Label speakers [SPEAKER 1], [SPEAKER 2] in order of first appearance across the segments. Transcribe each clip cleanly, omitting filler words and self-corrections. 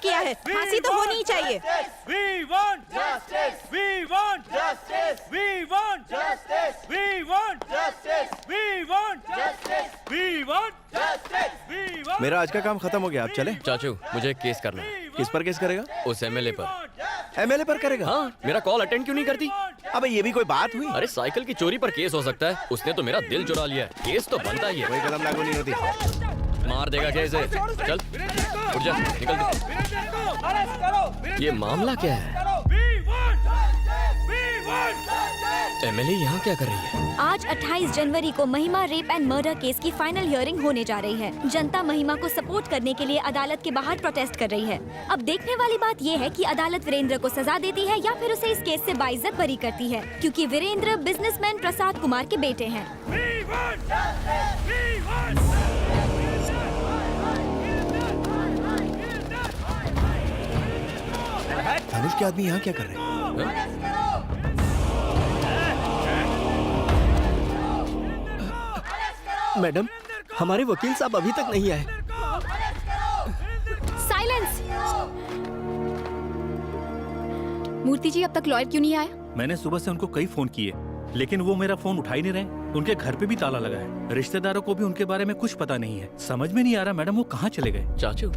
[SPEAKER 1] किया है, फांसी तो होनी ही चाहिए।
[SPEAKER 2] We want justice. We want justice. We want justice. We want justice. We want justice. We want justice. We want।
[SPEAKER 3] मेरा आज का काम खत्म हो गया, आप चले?
[SPEAKER 4] चाचू मुझे एक केस करना है।
[SPEAKER 3] किस पर केस करेगा?
[SPEAKER 4] उस एमएलए पर।
[SPEAKER 3] एमएलए पर करेगा?
[SPEAKER 4] हाँ, मेरा कॉल अटेंड क्यों नहीं करती?
[SPEAKER 3] अबे ये भी कोई बात हुई?
[SPEAKER 4] अरे साइकिल की चोरी पर केस हो सकता है, उसने तो मेरा दिल चुरा लिया है, केस तो बनता ही है।
[SPEAKER 3] कोई कदम लागू नहीं होती।
[SPEAKER 4] मार देगा क्या इसे? चल उठ जा, निकल दे। ये मामला क्या है? एमएलए यहाँ क्या कर रही है?
[SPEAKER 5] आज 28 जनवरी को महिमा रेप एंड मर्डर केस की फाइनल हियरिंग होने जा रही है। जनता महिमा को सपोर्ट करने के लिए अदालत के बाहर प्रोटेस्ट कर रही है। अब देखने वाली बात ये है कि अदालत वीरेंद्र को सजा देती है या फिर उसे इस केस से बाइज्जत बरी करती है, क्योंकि वीरेंद्र बिजनेसमैन प्रसाद कुमार के बेटे हैं।
[SPEAKER 3] धनुष के आदमी यहाँ क्या कर रहे हैं?
[SPEAKER 6] मैडम, हमारे वकील साहब अभी तक नहीं आए।
[SPEAKER 5] साइलेंस। मूर्ति जी, अब तक लॉयर क्यों नहीं आया?
[SPEAKER 7] मैंने सुबह से उनको कई फोन किए, लेकिन वो मेरा फोन उठा ही नहीं रहे। उनके घर पे भी ताला लगा है। रिश्तेदारों को भी उनके बारे में कुछ पता नहीं है। समझ में नहीं आ रहा मैडम वो कहाँ चले गए।
[SPEAKER 4] चाचू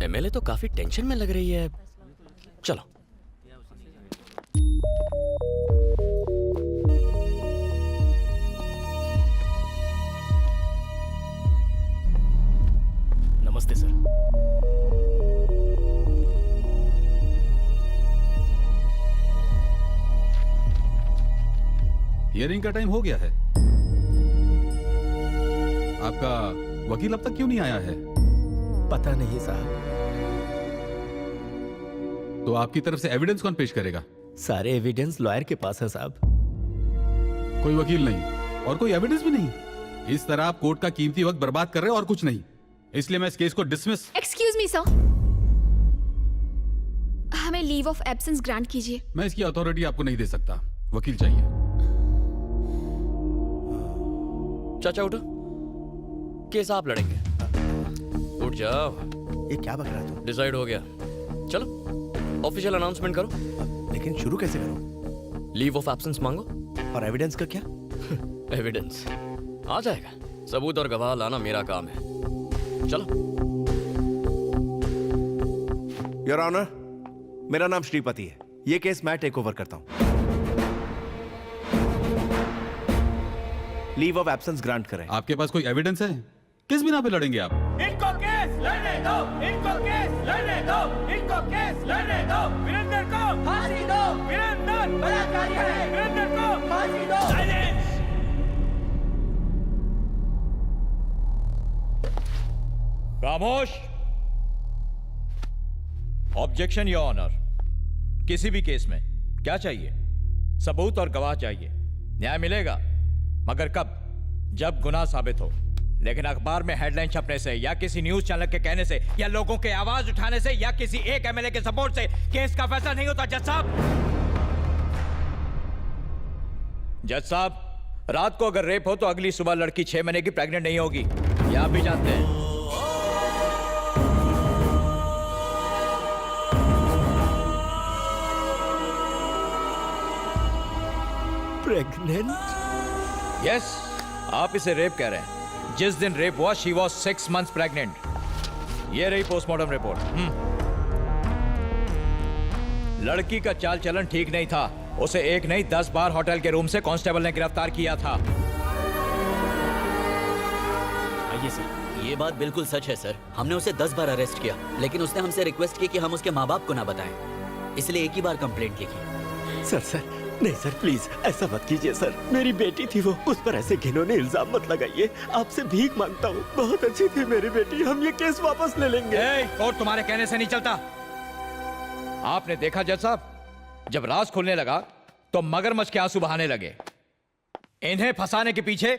[SPEAKER 4] एमएलए तो काफी टेंशन में लग रही है। चलो।
[SPEAKER 7] नमस्ते सर।
[SPEAKER 8] हियरिंग का टाइम हो गया है। आपका वकील अब तक क्यों नहीं आया है?
[SPEAKER 6] पता नहीं साहब।
[SPEAKER 8] तो आपकी तरफ से एविडेंस कौन पेश करेगा?
[SPEAKER 6] सारे एविडेंस लॉयर के पास है साहब।
[SPEAKER 8] कोई वकील नहीं और कोई एविडेंस भी नहीं। इस तरह आप कोर्ट का कीमती वक्त बर्बाद कर रहे हैं और कुछ नहीं। इसलिए मैं इस केस को डिसमिस।
[SPEAKER 5] एक्सक्यूज मी सर, हमें लीव ऑफ एब्सेंस ग्रांट कीजिए।
[SPEAKER 8] मैं इसकी अथॉरिटी आपको नहीं दे सकता। वकील चाहिए।
[SPEAKER 4] चाचा उठो, केस आप लड़ेंगे। उठ जाओ।
[SPEAKER 3] ये क्या बक रहा है तू?
[SPEAKER 4] डिसाइड हो गया, चलो ऑफिशियल अनाउंसमेंट करो।
[SPEAKER 3] लेकिन शुरू कैसे करूं?
[SPEAKER 4] लीव ऑफ एब्सेंस मांगो।
[SPEAKER 3] और एविडेंस का क्या?
[SPEAKER 4] एविडेंस आ जाएगा, सबूत और गवाह लाना मेरा काम है। चलो।
[SPEAKER 3] योर ऑनर, मेरा नाम श्रीपति है। ये केस मैं टेक ओवर करता हूं। लीव ऑफ एब्सेंस ग्रांट करें।
[SPEAKER 8] आपके पास कोई एविडेंस है? किस बिना पे लड़ेंगे आप?
[SPEAKER 2] इनको केस लड़ने दो, इनको केस लड़ने दो, इनको केस लड़ने दो। वीरेंद्र को फांसी दो। वीरेंद्र बलात्कारी है। वीरेंद्र को फांसी दो। साइलेंस।
[SPEAKER 9] खामोश। Objection your honour. किसी भी केस में क्या चाहिए? सबूत और गवाह चाहिए। न्याय मिलेगा, मगर कब? जब गुनाह साबित हो। लेकिन अखबार में हेडलाइन छपने से या किसी न्यूज चैनल के कहने से या लोगों के आवाज उठाने से या किसी एक एमएलए के सपोर्ट से केस का फैसला नहीं होता। जज साहब, जज साहब, रात को अगर रेप हो तो अगली सुबह लड़की 6 महीने की प्रेग्नेंट नहीं होगी। ये आप भी जानते हैं।
[SPEAKER 6] प्रेग्नेंट?
[SPEAKER 9] यस, आप इसे रेप कह रहे हैं। जिस दिन रेप हुआ शी वॉज 6 months प्रेग्नेंट। ये रही पोस्टमार्टम रिपोर्ट। लड़की का चाल चलन ठीक नहीं था। उसे एक नहीं 10 बार होटल के रूम से कांस्टेबल ने गिरफ्तार किया था।
[SPEAKER 10] आइए सर। ये बात बिल्कुल सच है सर। हमने उसे 10 बार अरेस्ट किया, लेकिन उसने हमसे रिक्वेस्ट की कि हम उसके माँ बाप को ना बताएं, इसलिए एक ही बार कंप्लेंट लिखी।
[SPEAKER 6] सर नहीं सर, प्लीज ऐसा मत कीजिए सर। मेरी बेटी थी वो, उस पर ऐसे घिनौने इल्जाम मत लगाइए। आपसे भीख मांगता हूँ। बहुत अच्छी थी मेरी बेटी। हम ये केस वापस ले लेंगे।
[SPEAKER 9] कोर्ट तुम्हारे कहने से नहीं चलता। आपने देखा जज साहब, जब राज खुलने लगा तो मगरमच्छ के आंसू बहाने लगे। इन्हें फंसाने के पीछे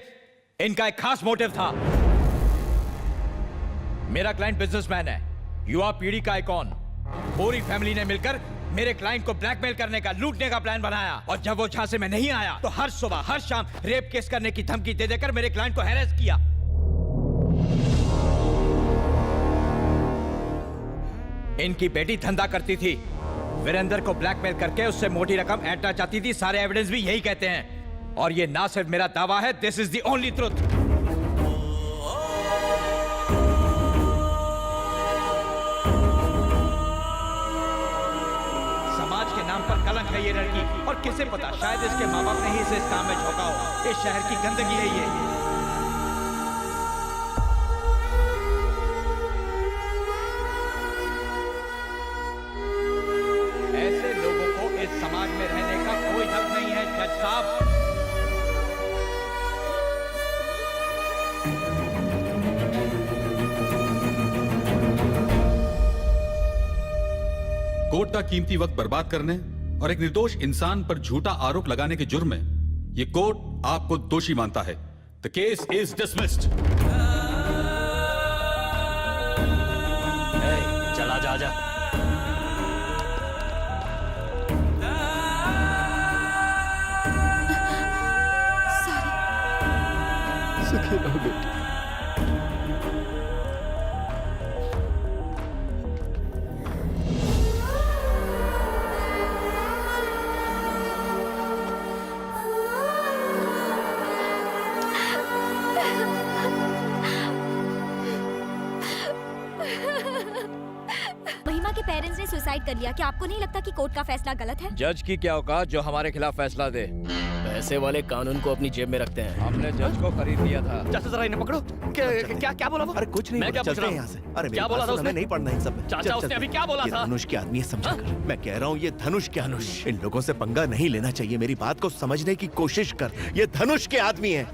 [SPEAKER 9] इनका एक खास मोटिव था। मेरा क्लाइंट बिजनेसमैन है, युवा पीढ़ी का आइकॉन। पूरी फैमिली ने मिलकर मेरे क्लाइंट को ब्लैकमेल करने का, लूटने का प्लान बनाया। और जब वो झांसे में नहीं आया तो हर सुबह हर शाम रेप केस करने की धमकी दे देकर मेरे क्लाइंट को हैरेस किया। इनकी बेटी धंधा करती थी, वीरेंद्र को ब्लैकमेल करके उससे मोटी रकम ऐंठना चाहती थी। सारे एविडेंस भी यही कहते हैं। और ये ना सिर्फ मेरा दावा है, this is the only truth. समाज के नाम पर कलंक है ये लड़की, और किसे पता, शायद इसके माँ बाप ने ही इसे इस काम में झोंका हो। इस शहर की गंदगी है ये। ऐसे लोगों को इस समाज में रहने का कोई हक नहीं है जज साहब।
[SPEAKER 8] कोर्ट का कीमती वक्त बर्बाद करने और एक निर्दोष इंसान पर झूठा आरोप लगाने के जुर्म में ये कोर्ट आपको दोषी मानता है। The case is dismissed.
[SPEAKER 4] चला जा जा।
[SPEAKER 6] सुखी रहो बेटी।
[SPEAKER 5] महिमा के पेरेंट्स ने सुसाइड कर लिया। क्या आपको नहीं लगता कि कोर्ट का फैसला गलत है?
[SPEAKER 9] जज की क्या औकात जो हमारे खिलाफ फैसला दे।
[SPEAKER 4] पैसे वाले कानून को अपनी जेब में रखते हैं।
[SPEAKER 9] हमने जज को खरीद लिया था।
[SPEAKER 4] चाचा जरा इन्हें पकड़ो। क्या बोला वो?
[SPEAKER 3] अरे कुछ नहीं,
[SPEAKER 4] मैं क्या
[SPEAKER 3] चलते
[SPEAKER 4] पूछ रहा
[SPEAKER 3] हैं
[SPEAKER 4] हूँ?
[SPEAKER 3] यहाँ से। अरे
[SPEAKER 4] क्या बोला था उसने?
[SPEAKER 3] हमें नहीं पढ़ना इन सब में।
[SPEAKER 4] चाचा,
[SPEAKER 3] चल,
[SPEAKER 4] उसने
[SPEAKER 3] चलते
[SPEAKER 4] अभी
[SPEAKER 3] हैं।
[SPEAKER 4] क्या बोला
[SPEAKER 3] ये
[SPEAKER 4] था?
[SPEAKER 3] धनुष के आदमी है, समझा कर। मैं कह रहा हूँ ये धनुष के आदमी। इन लोगों से पंगा नहीं लेना चाहिए। मेरी बात को समझने की कोशिश कर। ये धनुष के आदमी है।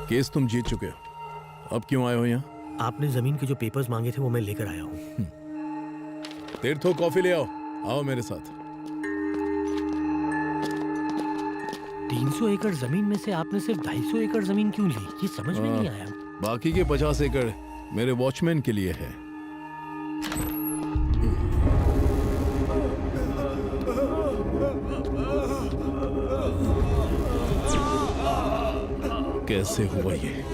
[SPEAKER 11] केस तुम जीत चुके हो, अब क्यों आए हो यहाँ?
[SPEAKER 6] आपने जमीन के जो पेपर्स मांगे थे वो मैं लेकर आया हूँ।
[SPEAKER 11] तीर्थो कॉफी ले आओ। आओ मेरे साथ।
[SPEAKER 6] 300 एकड़ जमीन में से आपने सिर्फ 250 एकड़ जमीन क्यों ली? ये समझ में नहीं आया।
[SPEAKER 11] बाकी के 50 एकड़ मेरे वॉचमैन के लिए है। कैसे हुआ ये?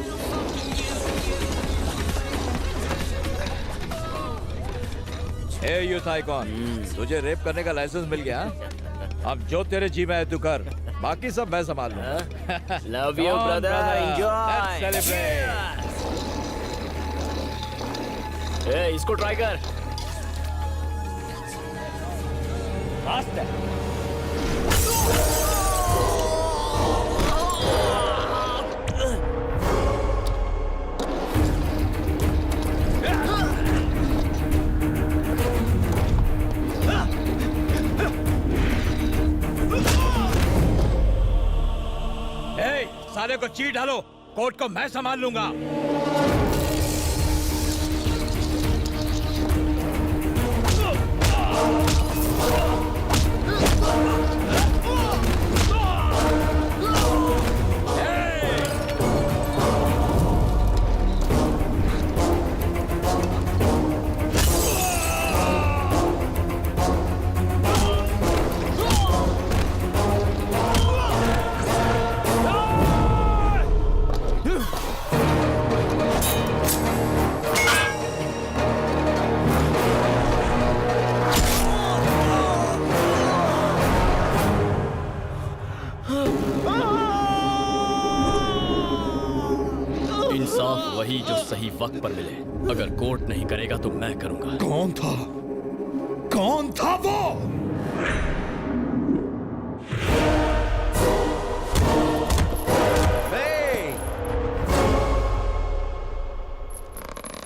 [SPEAKER 9] ए यूथ आइकॉन, तुझे रेप करने का लाइसेंस मिल गया। अब जो तेरे जी में है तू कर, बाकी सब मैं संभाल लूंगा।
[SPEAKER 4] Love you brother,
[SPEAKER 9] Let's celebrate.
[SPEAKER 4] Enjoy. इसको ट्राई कर।
[SPEAKER 9] फास्ट है। साले को चीट डालो, कोर्ट को मैं संभाल लूंगा।
[SPEAKER 4] इंसाफ वही जो सही वक्त पर मिले। अगर कोर्ट नहीं करेगा तो मैं करूंगा।
[SPEAKER 11] कौन था? कौन था वो?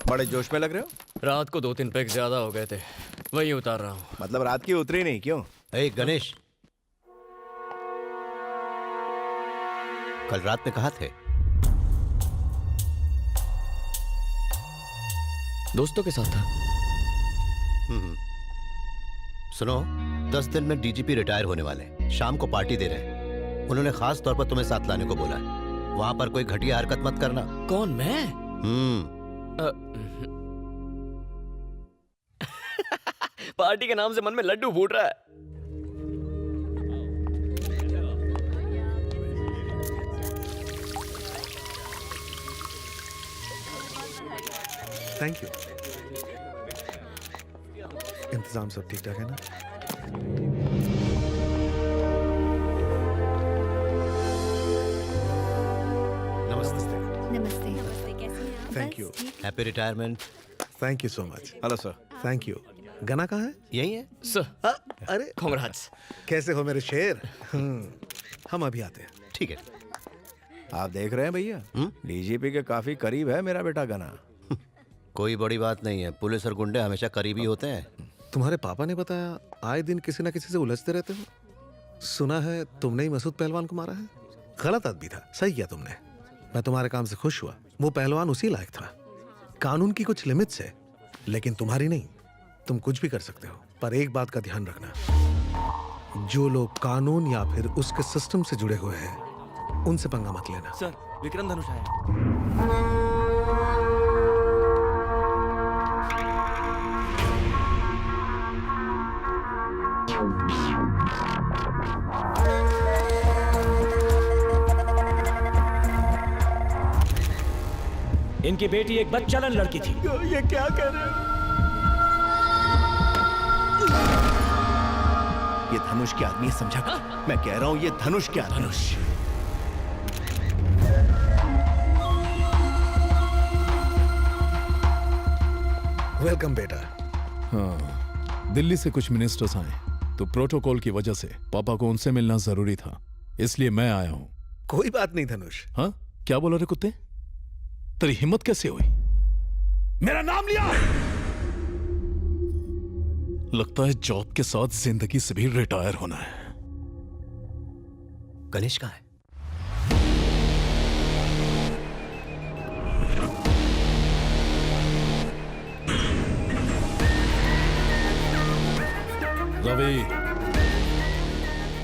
[SPEAKER 3] बड़े जोश में लग रहे हो।
[SPEAKER 4] रात को 2-3 पैक ज्यादा हो गए थे, वही उतार रहा हूँ।
[SPEAKER 3] मतलब रात की उतरी नहीं क्यों?
[SPEAKER 12] गणेश, कल रात में कहाँ थे?
[SPEAKER 4] दोस्तों के साथ था।
[SPEAKER 12] सुनो, 10 दिन में डीजीपी रिटायर होने वाले हैं। शाम को पार्टी दे रहे हैं। उन्होंने खास तौर पर तुम्हें साथ लाने को बोला है। वहां पर कोई घटिया हरकत मत करना।
[SPEAKER 4] कौन, मैं? पार्टी के नाम से मन में लड्डू फूट रहा है।
[SPEAKER 3] Thank you. इंतजाम सब ठीक ठाक है ना? नमस्ते।
[SPEAKER 5] नमस्ते। नमस्ते, कैसे हैं आप?
[SPEAKER 3] थैंक
[SPEAKER 5] बस
[SPEAKER 3] यू।
[SPEAKER 5] ठीक।
[SPEAKER 12] Happy retirement.
[SPEAKER 3] Thank you so much.
[SPEAKER 4] Hello sir.
[SPEAKER 3] Thank you. गना कहाँ है?
[SPEAKER 12] यही है।
[SPEAKER 4] सर
[SPEAKER 3] अरे
[SPEAKER 4] कांग्रेट्स।
[SPEAKER 3] कैसे हो मेरे शेर? हम अभी आते हैं।
[SPEAKER 12] ठीक है।
[SPEAKER 2] आप देख रहे हैं भैया, डीजीपी के काफी करीब है मेरा बेटा गना।
[SPEAKER 12] कोई बड़ी बात नहीं है, पुलिस और गुंडे हमेशा करीबी होते हैं।
[SPEAKER 3] तुम्हारे पापा ने बताया आए दिन किसी ना किसी से उलझते रहते हो। सुना है तुमने ही मसूद पहलवान को मारा है। गलत आदमी था, सही किया तुमने। मैं तुम्हारे काम से खुश हुआ। वो पहलवान उसी लायक था। कानून की कुछ लिमिट्स है, लेकिन तुम्हारी नहीं। तुम कुछ भी कर सकते हो, पर एक बात का ध्यान रखना, जो लोग कानून या फिर उसके सिस्टम से जुड़े हुए हैं उनसे पंगा मत लेना।
[SPEAKER 4] सर विक्रम धनुष आया।
[SPEAKER 6] इनकी बेटी एक बदचलन लड़की थी।
[SPEAKER 3] ये क्या कह रहे हो? ये धनुष के आदमी समझा कर। मैं कह रहा हूं ये धनुष के आदमी। धनुष वेलकम बेटा।
[SPEAKER 11] हाँ, दिल्ली से कुछ मिनिस्टर्स आए तो प्रोटोकॉल की वजह से पापा को उनसे मिलना जरूरी था, इसलिए मैं आया हूं।
[SPEAKER 3] कोई बात नहीं धनुष।
[SPEAKER 11] हाँ, क्या बोला रे कुत्ते? तेरी हिम्मत कैसे हुई? मेरा नाम लिया। लगता है जॉब के साथ जिंदगी से भी रिटायर होना है।
[SPEAKER 12] कनिष्का है।
[SPEAKER 11] रवि,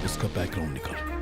[SPEAKER 11] उसका बैकग्राउंड निकाल।